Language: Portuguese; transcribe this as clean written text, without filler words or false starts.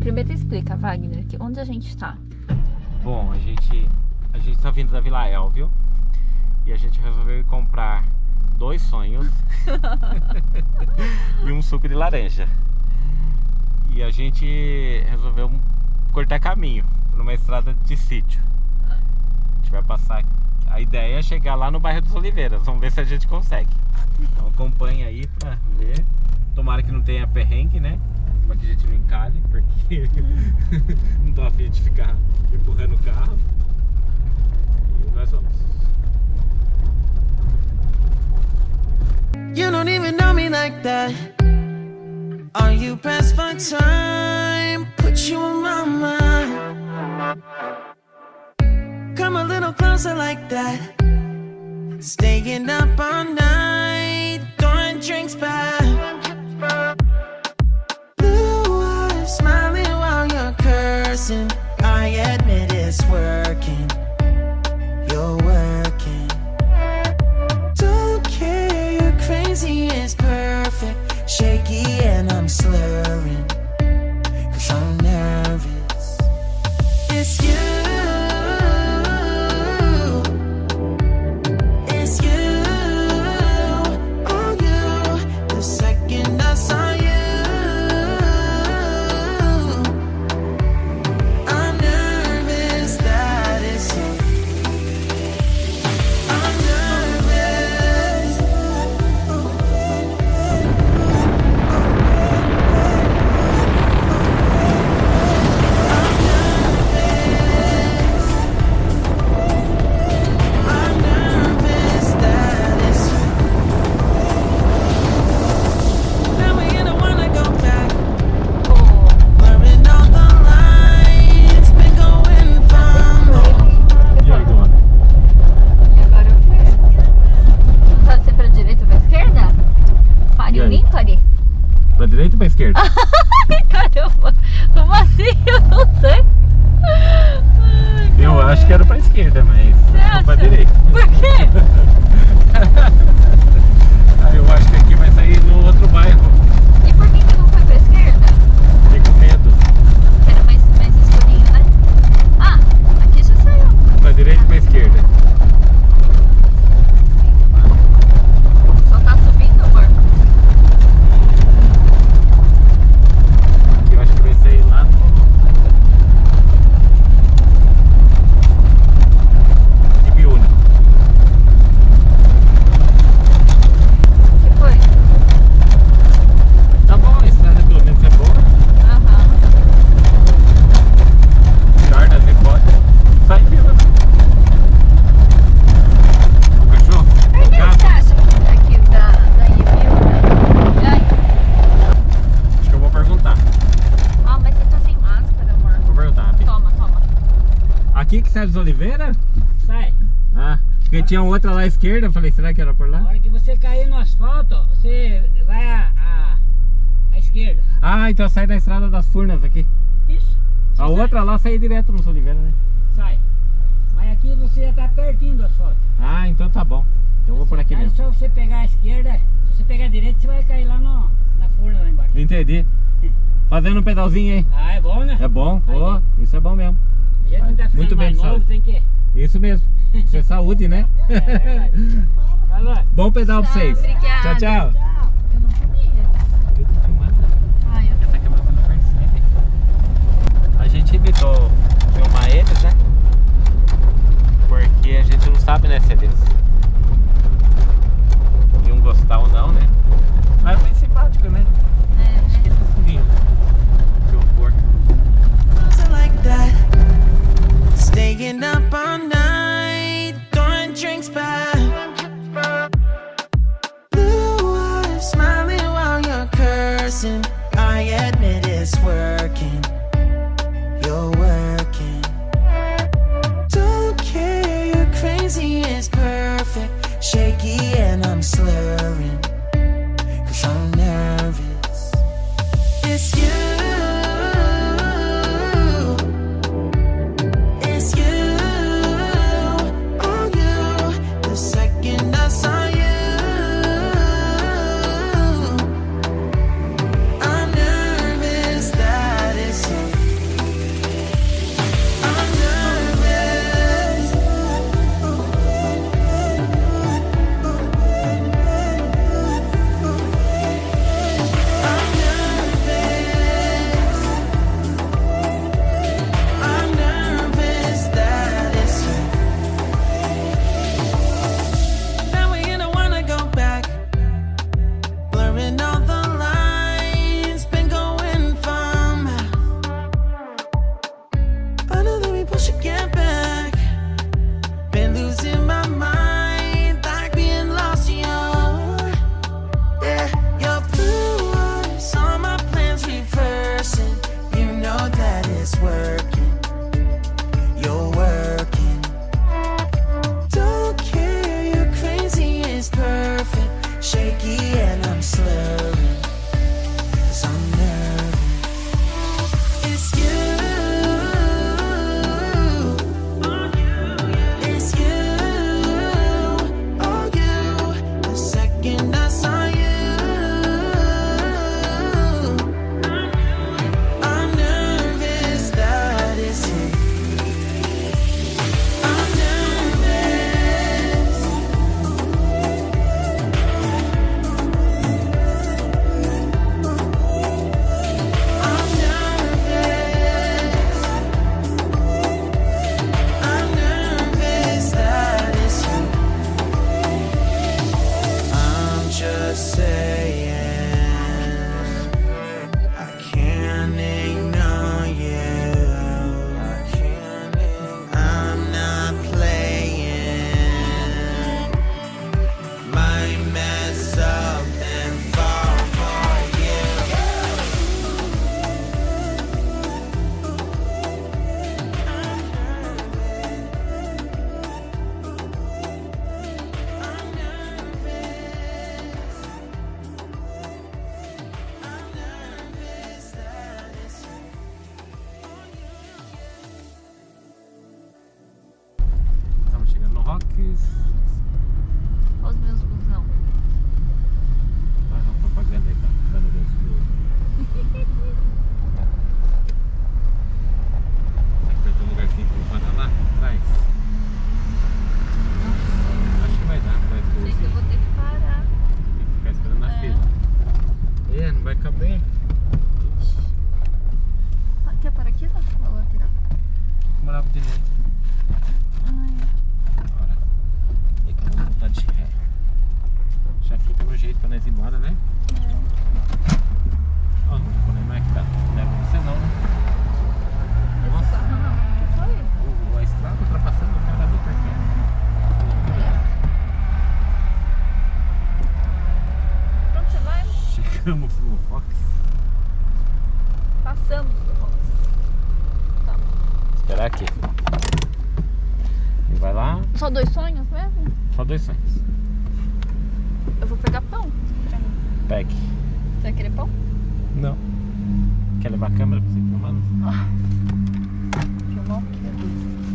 Primeiro explica, Wagner, que onde a gente tá. Bom, a gente tá vindo da Vila Elvio e a gente resolveu ir comprar 2 sonhos e um suco de laranja. E a gente resolveu cortar caminho por uma estrada de sítio. A gente vai passar. A ideia é chegar lá no bairro dos Oliveiras. Vamos ver se a gente consegue. Então acompanha aí pra ver. Tomara que não tenha perrengue, né? Para que a gente não encalhe, porque não tô a fim de ficar empurrando o carro. E nós vamos. You don't even know me like that. Are you pressed for time? Put you on my mind. Come a little closer like that. Staying up all night, throwing drinks back. Blue eyes smiling while you're cursing. I admit it's working. You're working. Don't care, you're crazy, it's perfect. Shaky and I'm slurring, 'cause I'm nervous. It's you. Pra direita ou pra esquerda? Caramba, como assim? Eu não sei. Ai, eu acho que era pra esquerda, mas pra direita. Por quê? Eu acho que aqui vai sair no outro bairro. E por que não foi pra esquerda? Fiquei com medo. Era mais escurinho, né? Ah, aqui já saiu. Pra direita ou pra esquerda? Só tá subindo, amor? Eu acho que vai sair lá no... Ibiúna. Que foi? Tá bom, a estrada pelo menos é boa. Aham. Jarda, você pode. Sai, Ibiúna. O cachorro? Por que você acha que aqui da Ibiúna? Ai. Acho que eu vou perguntar. Ah, mas você tá sem máscara, amor. Vou perguntar rapidinho. Toma. Aqui que sai dos Oliveira? Sai. Ah, porque tinha outra lá à esquerda. Eu falei, será que era por lá? Na hora que você cair no asfalto, você vai à esquerda. Ah, então sai da estrada das Furnas aqui. Isso. Você A outra lá sai direto nos Oliveira, né? sai. Mas aqui você já tá pertinho do asfalto. Ah, então tá bom. Então eu vou por aqui Aí mesmo. só você pegar a esquerda, se você pegar a direita, você vai cair lá na furna lá embaixo. Entendi. Fazendo um pedalzinho aí. Ah, é bom, né? É bom, Aí. isso é bom mesmo. A gente tá ficando Muito bem mais de novo, saúde. tem que... Isso mesmo. Isso é saúde, né? É verdade. Falou. Bom pedal pra vocês. Obrigada. Tchau, tchau. Eu não comi. Eu tô filmando. Ai, eu Essa câmera não percebe. A gente evitou filmar eles, né? Porque a gente não sabe, né, se eles iam gostar ou não, né? Mas é bem simpático, né? Acho que eles vinham. Que horror. Closer like that. Staying up all night, throwing drinks back. Blue eyes smiling while you're cursing. I admit it's working. You're working. Don't care, you're crazy, it's perfect. it's working. You're working. Don't care, you're crazy, it's perfect. Shaky and I'm slurring, 'cause I'm nervous. It's you. It's you. Oh, you. The second I saw you, I'm nervous that it's you. I'm nervous. I'm nervous. I'm nervous that it's you. I'm just saying, I can't ignore you. I'm not playing. Might mess up and fall for you. Estamos chegando no Rocks. Olha os meus busão. Faz uma propaganda aí, tá? Dando Deus. Será que vai ter um lugarzinho pra parar lá atrás? Acho que vai dar, vai ter Sei que eu vou ter que parar. Tem que ficar esperando na fila. Não vai caber. Ah, quer parar aqui ou na lateral? Morava de noite. Bora. E aqui vamos voltar de ré. Já fica no jeito pra nós ir embora, né? Ó, não vou nem mais que tá. Não é pra você não, né? Esse carro não. O que foi? A estrada ultrapassando o cara do porquê. Pra onde você vai? Chegamos pro Fox. Passamos do Rox. Tá. Esperar aqui. E vai lá. Só 2 sonhos mesmo? Só 2 sonhos. Eu vou pegar pão pra mim. Pegue. Você vai querer pão? Não. Quer levar a câmera pra você filmar? Filmar o quê?